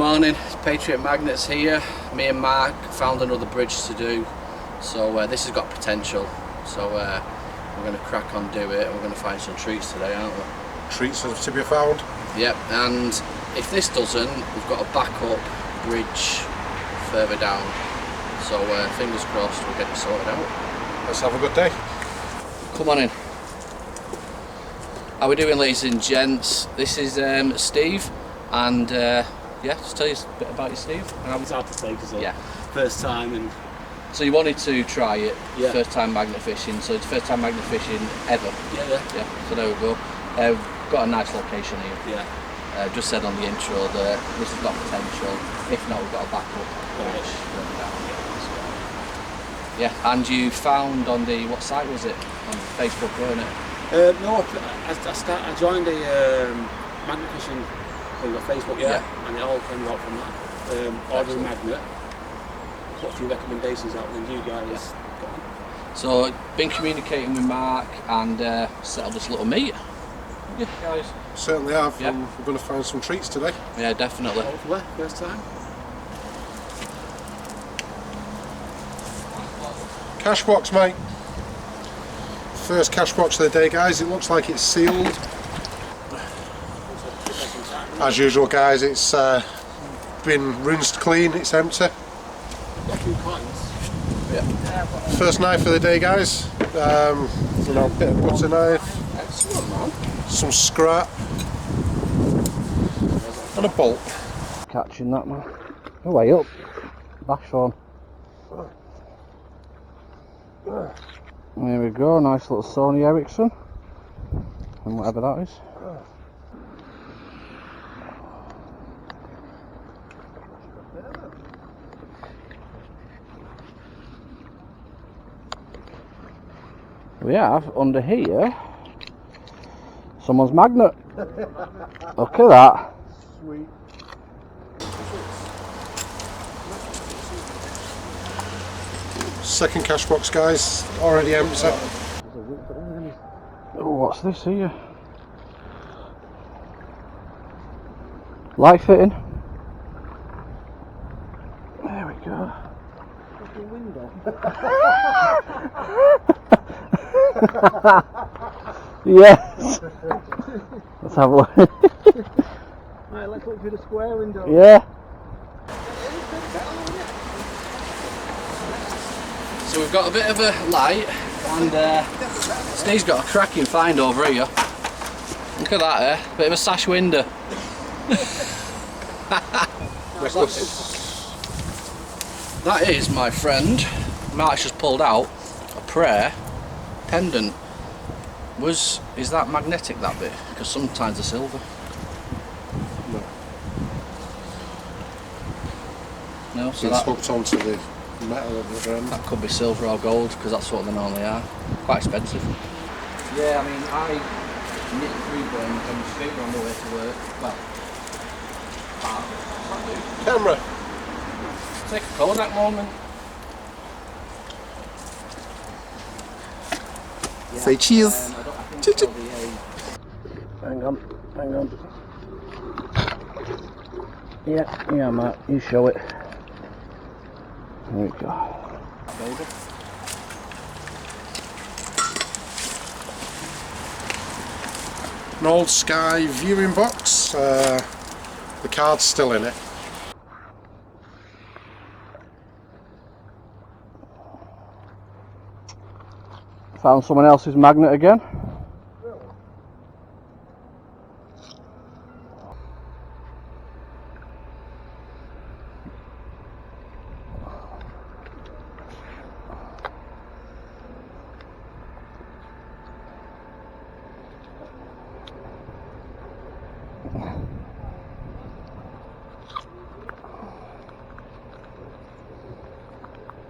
morning, it's Patriot Magnets here. Me and Mark found another bridge to do, so this has got potential. So we're going to crack on, do it, and we're going to find some treats today, aren't we? Treats are to be found. Yep, and if this doesn't, we've got a backup bridge further down. So fingers crossed we'll get it sorted out. Let's have a good day. Come on in. How we doing, ladies and gents? This is Steve, and yeah, just tell you a bit about you, Steve. It's hard to say because yeah, first time, and so you wanted to try it, yeah. First time magnet fishing. So it's first time magnet fishing ever. Yeah. So there we go. Got a nice location here. Yeah. Just said on the intro that this has got potential. If not, we've got a backup bridge further down. Yeah, and you found on the, what site was it? On Facebook, weren't it? No, I joined a magnet fishing thing on Facebook, and it all came out from that. Ordered a magnet, put a few recommendations out, and you guys got on. So, been communicating with Mark and set up this little meet. Yeah, guys. Certainly have. Yeah. We're going to find some treats today. Yeah, definitely. Hopefully, first time. Cash box, mate. First cash box of the day, guys. It looks like it's sealed. As usual, guys, it's been rinsed clean. It's empty. First knife of the day, guys. You know, bit of butter knife. Excellent, man. Some scrap. And a bolt. Catching that, man. Oh, way up. Bash on. There we go, nice little Sony Ericsson, and whatever that is. We have under here someone's magnet. Look at that. Sweet. Second cash box, guys, already empty. Oh, what's this here? Light fitting. There we go. Yes. Let's have a look. Right, let's look through the square window. Yeah. So we've got a bit of a light, and Steve's got a cracking find over here. Look at that, bit of a sash window. That is, my friend, Mark's just pulled out a prayer pendant. Is that magnetic, that bit? Because sometimes they're silver. No, so it's that hooked onto the metal of the end. That could be silver or gold, because that's what they normally are. Quite expensive. Yeah, I mean, I knit through them and straight on the way to work. Well, Camera. take a Kodak moment. Yeah, say cheers. Hang on. Yeah, Matt, you show it. There we go. Baby. An old Sky viewing box. The card's still in it. Found someone else's magnet again.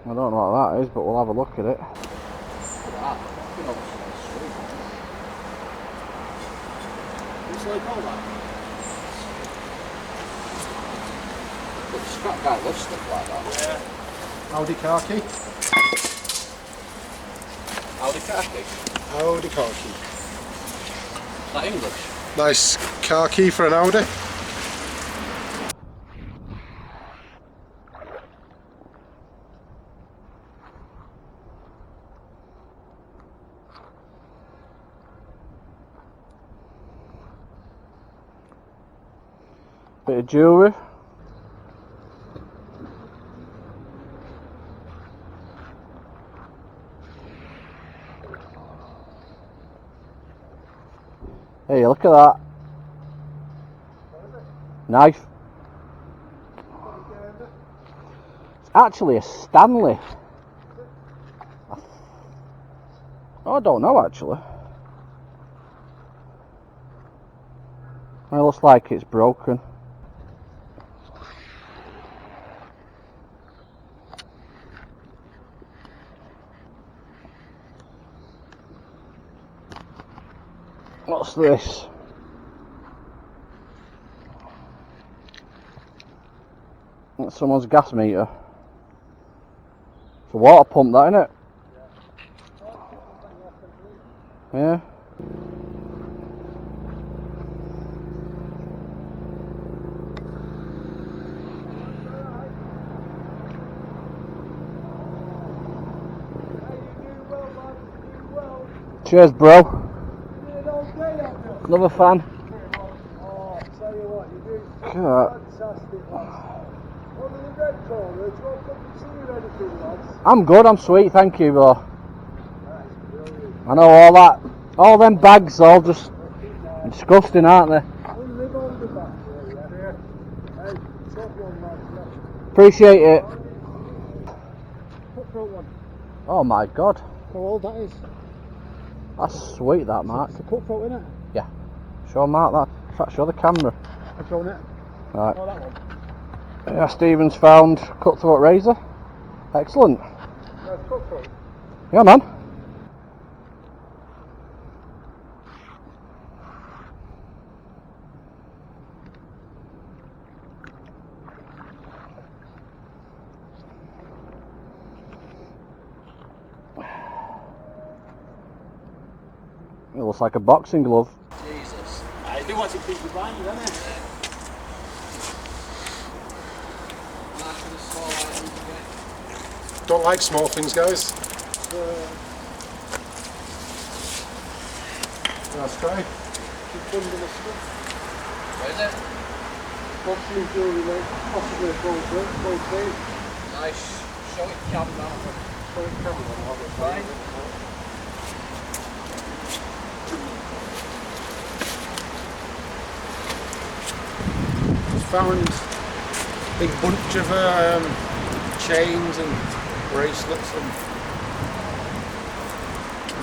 I don't know what that is, but we'll have a look at it. But the scrap guy loves stuff like that. Yeah. Audi khaki. Audi khaki? Audi khaki. Is that English? Nice car key for an Audi. Bit of jewellery. Hey, look at that. Knife. It's actually a Stanley. Oh, I don't know actually. It looks like it's broken. What's this? That's someone's gas meter. It's a water pump, that, isn't it? Yeah. Cheers, bro. Another fan. Oh, tell you what, you do fantastic, lads. What are the red corners? Do you want to come and see you anything, lads? I'm good, I'm sweet, thank you, bro. That's brilliant. I know all that. All them bags all just disgusting, aren't they? We'll live on the back there, yeah? Hey, top one, lads. Appreciate it. Cutthroat one. Oh my god. How old that is? That's sweet, that, Mark. It's a cutthroat, innit? Yeah. Show Mark that. In fact, show the camera. I've shown it. Right. Oh, that one. Yeah, Stephen's found cutthroat razor. Excellent. That's cutthroat. Yeah, man. It looks like a boxing glove. Jesus. I do want to keep the blind, don't I? Don't like small things, guys. That's great. Where is it? Boxing jewellery, mate. Possibly a gold plate. Nice. Show it camera. Show it camera. Fine. Found a big bunch of chains and bracelets and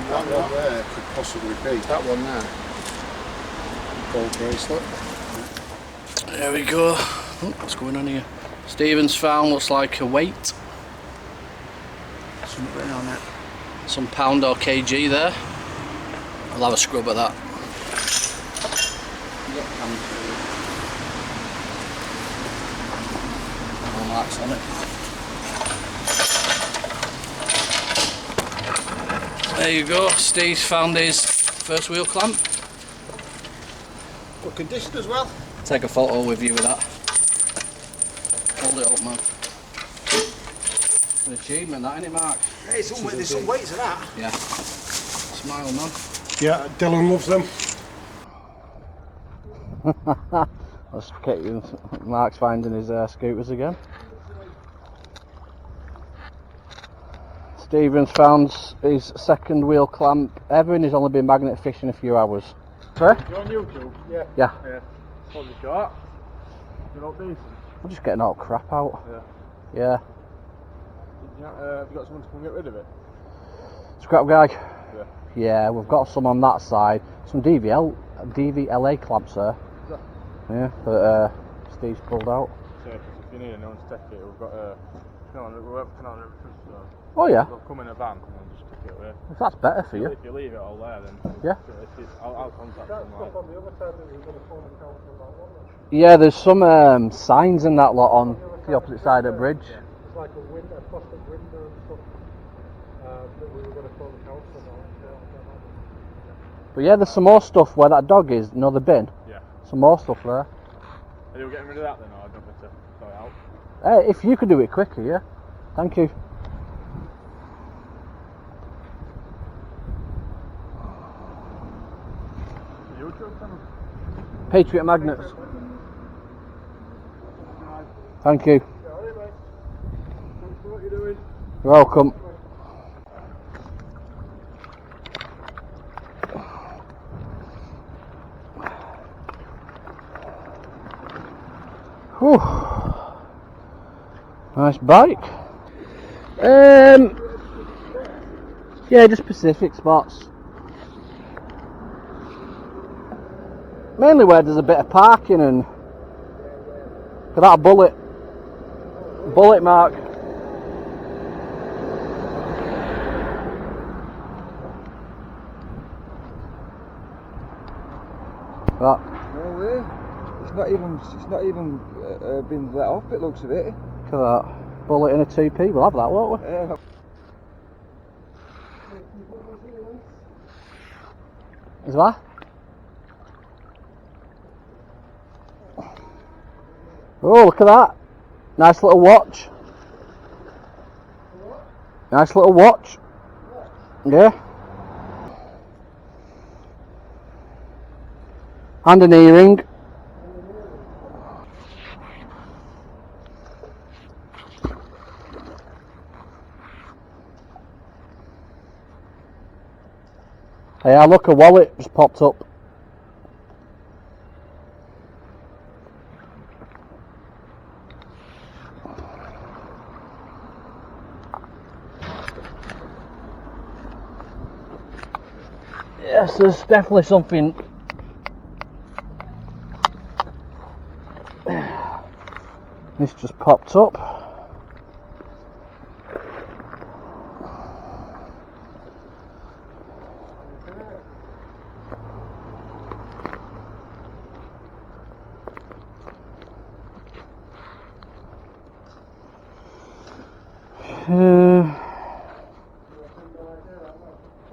That one there could possibly be. that one there. Gold bracelet. There we go. Oh, what's going on here? Stephen's found looks like a weight. Something on it. Some pound or kg there. I'll have a scrub at that. No marks on it. There you go. Steve's found his first wheel clamp. Good condition as well. Take a photo with you with that. Hold it up, man. It's an achievement, that, isn't it, Mark? Hey, there's some weight to that. Yeah. Smile, man. Yeah, Dylan loves them. Let's get you. Mark's finding his scooters again. Stephen's found his second wheel clamp ever and he's only been magnet fishing a few hours. Sorry? You're on YouTube? Yeah. Yeah. Yeah. What have you got? You're not decent? I'm just getting all crap out. Yeah. Yeah. Have you got someone to come get rid of it? Scrap guy. Yeah. Yeah, we've got some on that side. Some DVLA clamps there. Is that? Yeah, that Steve's pulled out. So if you need anyone to take it, we've got a canal river. Oh yeah. They'll come in a van and just take it away. If that's better for you. If you leave it all there, then Yeah. I'll contact them. Like. On the other side that we're going to phone the council about, wasn't Yeah, there's some signs in that lot on the opposite side of the bridge. It's like a plastic window and stuff that we were going to phone the council about. But yeah, there's some more stuff where that dog is, the bin. Yeah. Some more stuff there. Are you getting rid of that then, or do you want me to sort it out? Hey, if you could do it quicker, yeah. Thank you. YouTube channel? Patriot Magnets. Thank you. Alright, mate. Thanks for what you're doing. You're welcome. Whew. Nice bike. Yeah, just Pacific spots. Mainly where there's a bit of parking and for that bullet mark. That. No way. It's not even been let off. It looks of it. Look at that. Bullet in a 2p. We'll have that, won't we? Yeah. Is that? Oh, look at that. Nice little watch. Nice little watch. Yeah. And an earring. Yeah, look, a wallet just popped up. Yes, there's definitely something. This just popped up.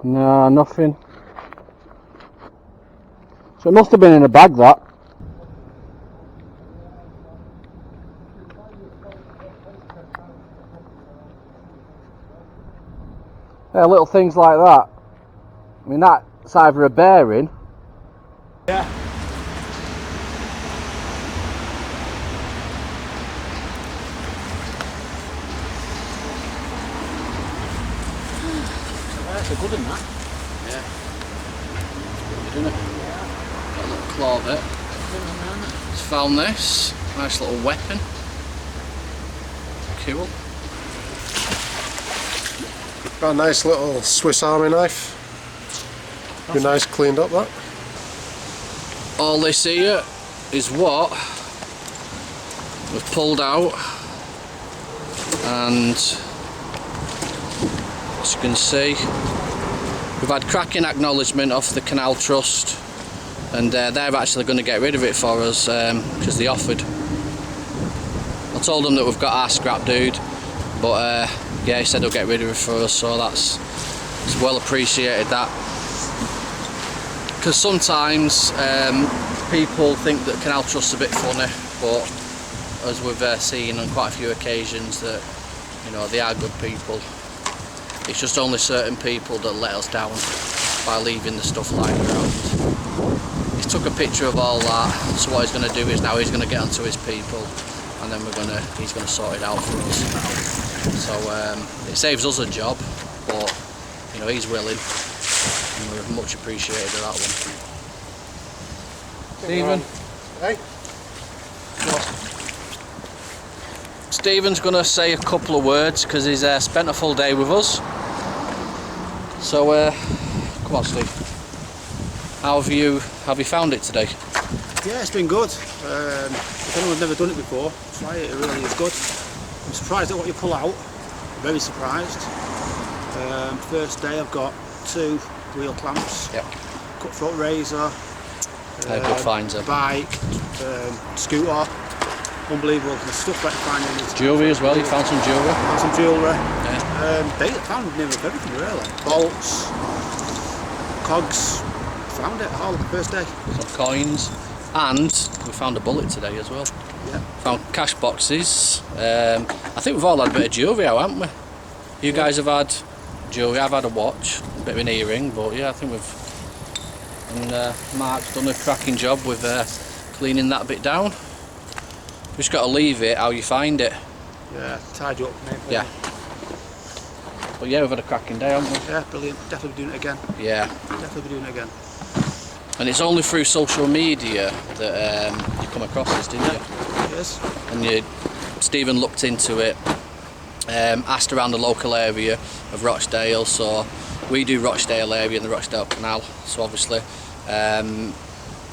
No, nothing. So it must have been in a bag, that. Yeah, little things like that. I mean, that's either a bearing. Yeah. That's a good one, that. Yeah. Good, isn't it? Got a little claw bit. Just found this. Nice little weapon. Cool. Got a nice little Swiss Army knife. Be nice cleaned up, that. All this here is what we've pulled out, and as you can see, we've had cracking acknowledgement off the Canal Trust, and they're actually going to get rid of it for us because they offered. I told them that we've got our scrap dude, but yeah, he said he'll get rid of it for us, so it's well appreciated, that. Because sometimes people think that Canal Trust's a bit funny, but as we've seen on quite a few occasions, that, you know, they are good people. It's just only certain people that let us down by leaving the stuff lying around. He's took a picture of all that, so what he's going to do is now he's going to get onto his people, and then he's going to sort it out for us. So it saves us a job, but you know, he's willing, and we're much appreciated of that one. Stephen? Hey? Stephen's going to say a couple of words because he's spent a full day with us. So come on, Steve. How have you found it today? Yeah, it's been good. If anyone's never done it before, try it. It really is good. I'm surprised at what you pull out. Very surprised. First day I've got 2 wheel clamps, Yep. cutthroat razor, Good finds, bike, scooter. Unbelievable. The stuff that you find in it. Jewellery as well, you found some jewellery? Found some jewellery. Yeah. They found nearly everything really. Bolts, cogs. Found it all the first day. Some coins, and we found a bullet today as well. Yeah. Found cash boxes. I think we've all had a bit of jewellery out, haven't we? You guys have had jewellery. I've had a watch, a bit of an earring, but yeah, I think we've. And Mark's done a cracking job with cleaning that bit down. Just got to leave it how you find it. Yeah, tied you up. Yeah. But yeah, we've had a cracking day, haven't we? Yeah, brilliant. Definitely be doing it again. Yeah. Definitely be doing it again. And it's only through social media that you come across this, didn't you? Yes. And Stephen looked into it, asked around the local area of Rochdale, so we do Rochdale area and the Rochdale Canal, so obviously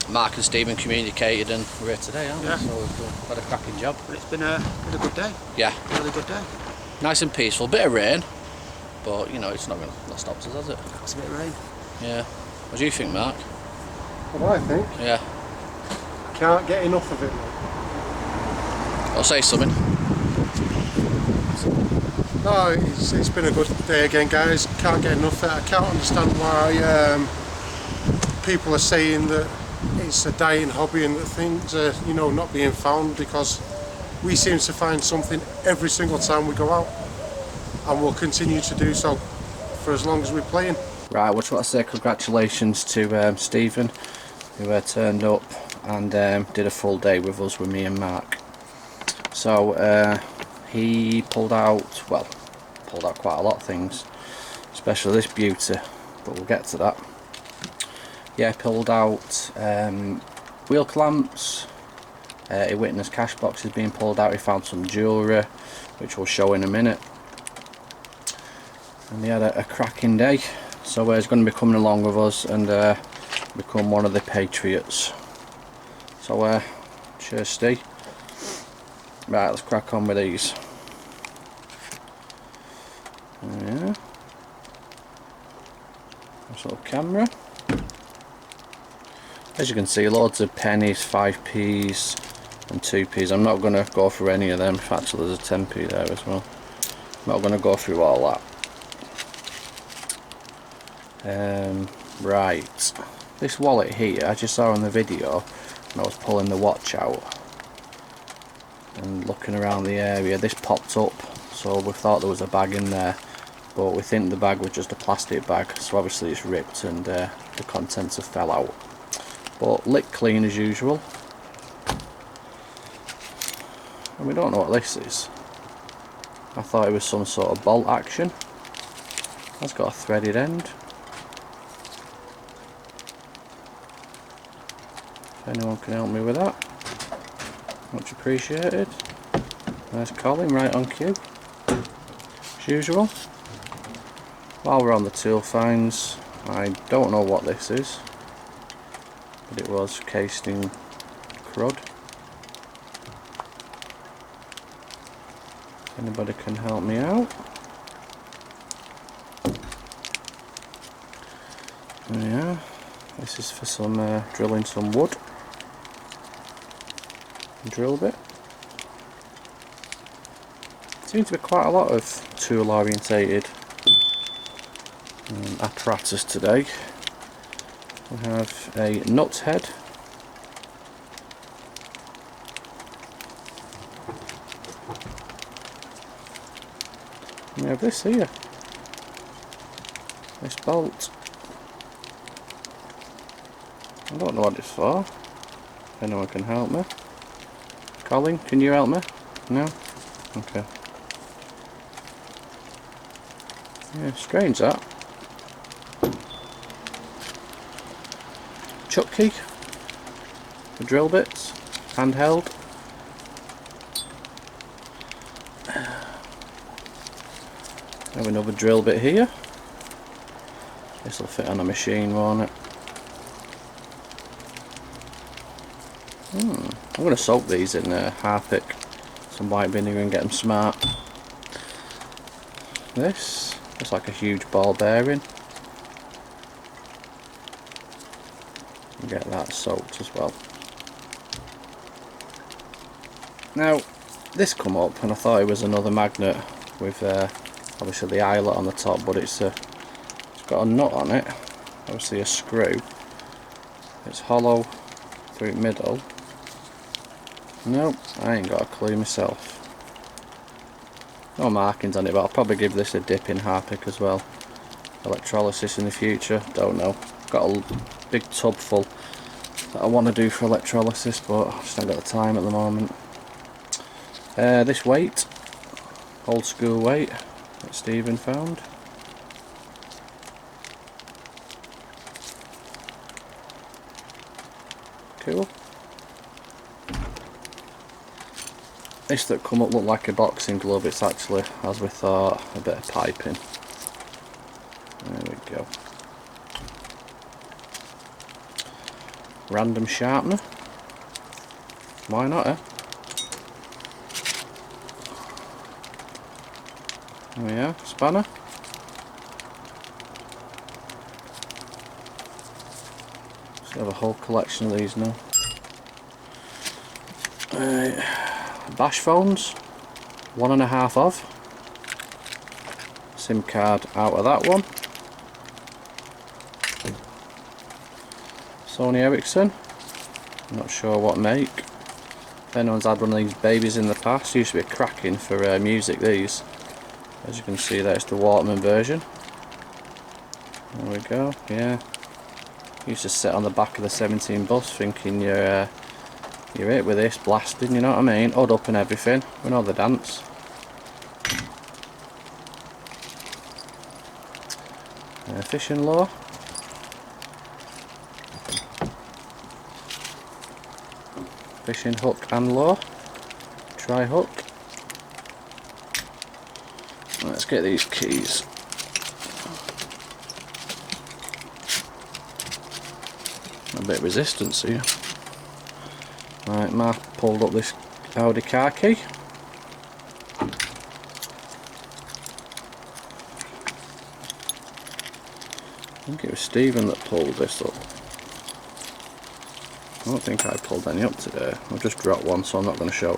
Mark and Stephen communicated and we're here today, aren't we? Yeah. So we've had a cracking job. But it's been a good day. Yeah. A really good day. Nice and peaceful, bit of rain, but you know, it's not stopped us, has it? It's a bit of rain. Yeah. What do you think, Mark? What I think, Yeah. can't get enough of it, mate. I'll say something. No, it's been a good day again, guys. Can't get enough of it. I can't understand why people are saying that it's a dying hobby and that things are, you know, not being found, because we seem to find something every single time we go out, and we'll continue to do so for as long as we're playing. Right, I just want to say congratulations to Stephen, who turned up and did a full day with us, with me and Mark. So he pulled out quite a lot of things, especially this beauty, but we'll get to that. Yeah, pulled out wheel clamps, he witnessed cash boxes being pulled out, he found some jewellery, which we'll show in a minute. And he had a cracking day, so he's going to be coming along with us and become one of the Patriots. So cheers, Steve. Right, let's crack on with these. Yeah. Nice little camera. As you can see, loads of pennies, 5p's and 2p's. I'm not going to go through any of them. In fact, there's a 10p there as well. I'm not going to go through all that. Right, this wallet here, as you saw in the video when I was pulling the watch out and looking around the area, this popped up, so we thought there was a bag in there, but we think the bag was just a plastic bag, so obviously it's ripped and the contents have fell out, but licked clean as usual. And we don't know what this is. I thought it was some sort of bolt action. That's got a threaded end. If anyone can help me with that, much appreciated. Nice collar, right on cue, as usual. While we're on the tool finds, I don't know what this is, but it was cased in crud. If anybody can help me out. Yeah, this is for some drilling some wood. Drill bit. Seems to be quite a lot of tool orientated apparatus today. We have a nut head. We have this here. This bolt. I don't know what it's for. If anyone can help me. Colin, can you help me? No? Okay. Yeah, strange that. Chuki. The drill bits. Handheld. Have another drill bit here. This will fit on a machine, won't it? I'm going to soak these in Harpic, some white vinegar, and get them smart. This looks like a huge ball bearing. Get that soaked as well. Now, this come up and I thought it was another magnet with obviously the eyelet on the top, but it's got a nut on it, obviously a screw. It's hollow through the middle. Nope, I ain't got a clue myself. No markings on it, but I'll probably give this a dip in Harpic as well. Electrolysis in the future, don't know. Got a big tub full that I want to do for electrolysis, but I just haven't got the time at the moment. This weight, old school weight that Stephen found. Cool. This that come up looked like a boxing glove, it's actually, as we thought, a bit of piping. There we go. Random sharpener. Why not, eh? Oh yeah, spanner. So I have a whole collection of these now. Bash phones, 1.5 of. SIM card out of that one. Sony Ericsson, I'm not sure what make. If anyone's had one of these babies in the past, used to be cracking for music, these. As you can see, that's the Waterman version. There we go, yeah. Used to sit on the back of the 17 bus thinking you're it with this, blasting, you know what I mean? Hood up and everything, we know the dance. Fishing lure. Fishing hook and lure. Tri hook. Let's get these keys. A bit of resistance here. Right, Mark pulled up this Audi car key. I think it was Stephen that pulled this up. I don't think I pulled any up today. I've just dropped one, so I'm not going to show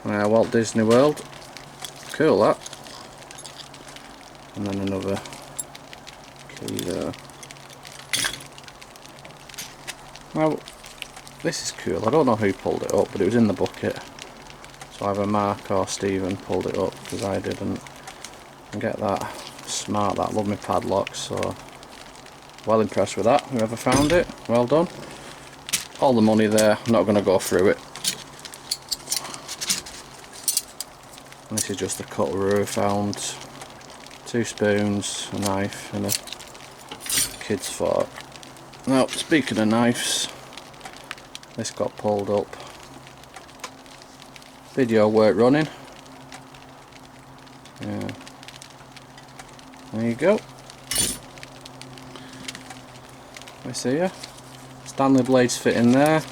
that. Walt Disney World. Cool, that. And then another key there. Well, this is cool. I don't know who pulled it up, but it was in the bucket. So either Mark or Stephen pulled it up, because I didn't. And get that. Smart, that. Love my padlocks, so well impressed with that. Whoever found it, well done. All the money there, I'm not going to go through it. And this is just the cutlery I found. 2 spoons, a knife and a kid's fork. Now, speaking of knives, this got pulled up. Video weren't running. Yeah. There you go. This here. Stanley blades fit in there.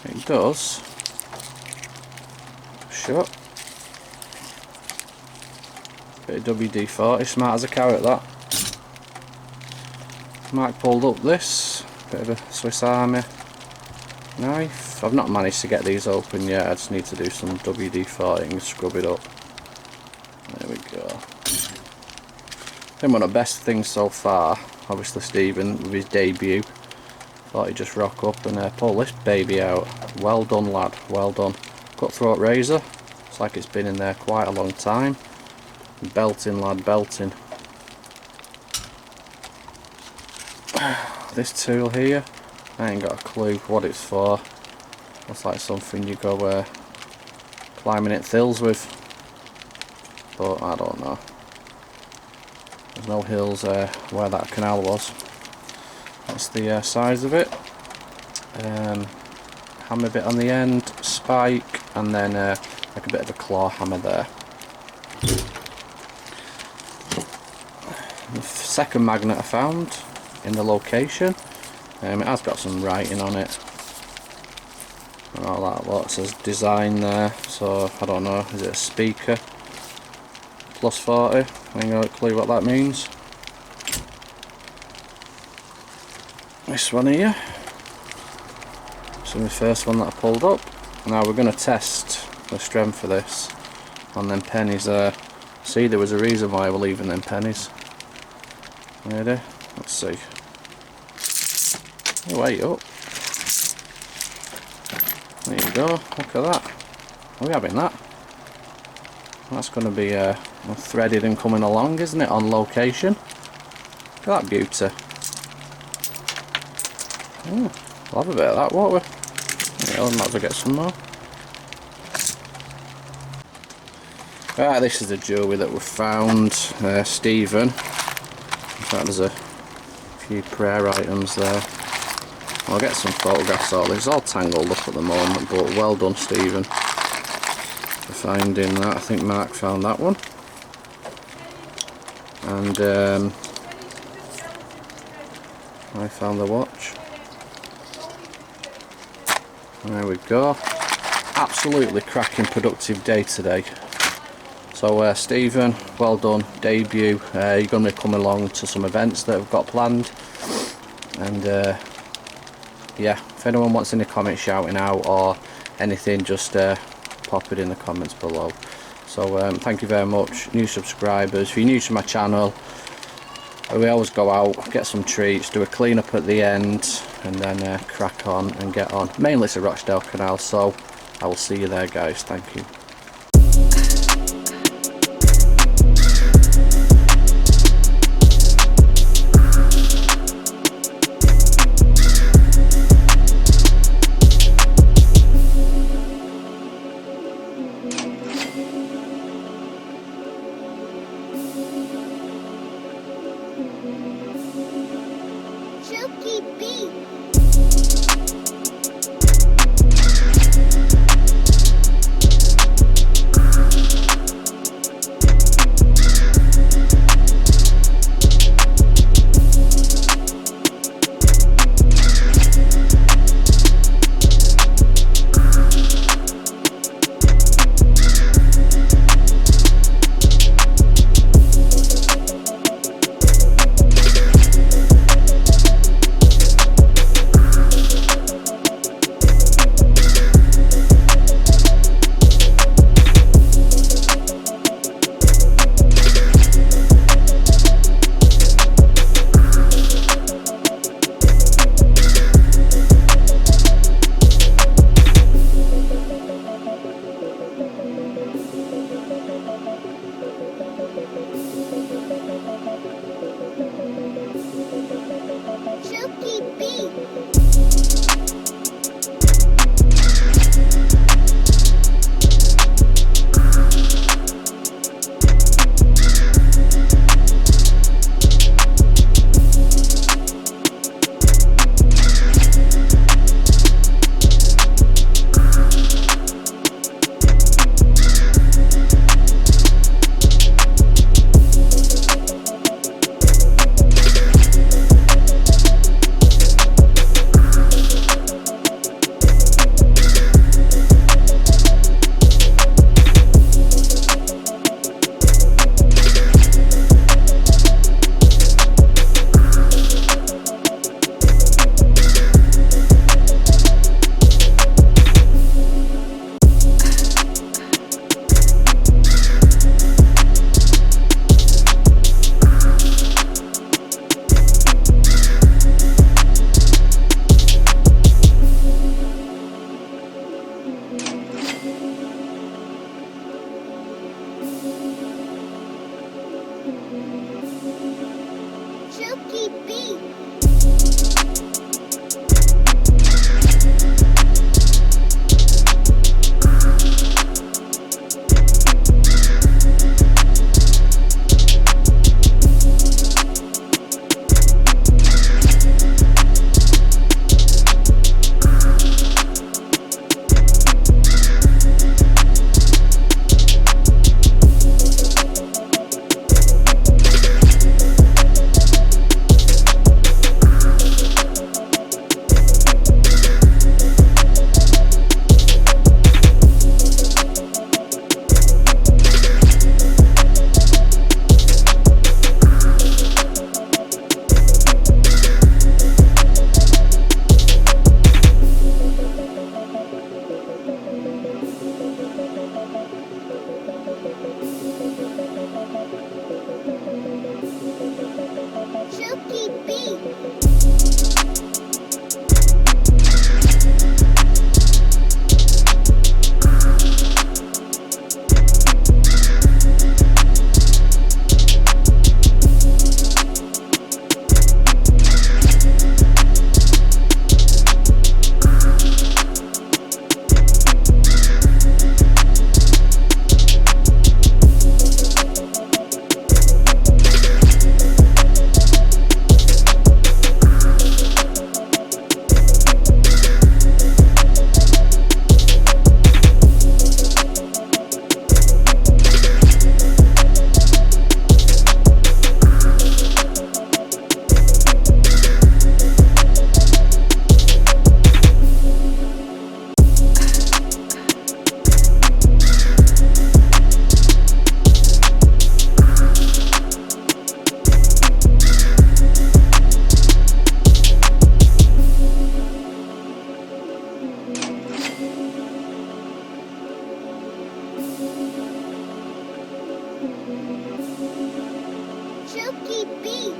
It does. Shut. Bit of WD-40, smart as a carrot that. Mark pulled up this. Bit of a Swiss Army knife. I've not managed to get these open yet, I just need to do some WD-40 and scrub it up. There we go. I think one of the best things so far, obviously Stephen with his debut, thought he'd just rock up and pull this baby out. Well done lad, well done. Cutthroat razor, it's like it's been in there quite a long time. Belting lad, belting. This tool here, I ain't got a clue what it's for. Looks like something you go climbing at hills with, but I don't know. There's no hills where that canal was. That's the size of it. Hammer bit on the end, spike, and then like a bit of a claw hammer there. The second magnet I found in the location. It has got some writing on it. And all that lot. It says design there, so I don't know, is it a speaker? Plus 40, I ain't got a clue what that means. This one here. So the first one that I pulled up. Now we're going to test the strength of this on them pennies there. See, there was a reason why we're leaving them pennies. Ready? Let's see. Oh, wait up. There you go, look at that. Are we having that? That's going to be threaded and coming along, isn't it, on location? Look at that beauty. We'll have a bit of that, won't we? Yeah, we might as well get some more. Right, this is the jewellery that we found. Stephen. In fact, there's a few prayer items there. I'll get some photographs of this. It's all tangled up at the moment, but well done, Stephen, for finding that. I think Mark found that one. And I found the watch. There we go. Absolutely cracking productive day today. So Stephen, well done, debut. You're going to come along to some events that we've got planned. And yeah, if anyone wants any comments shouting out or anything, just pop it in the comments below. So thank you very much. New subscribers, if you're new to my channel, we always go out, get some treats, do a clean up at the end, and then crack on and get on. Mainly it's a Rochdale Canal, so I will see you there, guys. Thank you. Chuki Beats. Chuki Beats.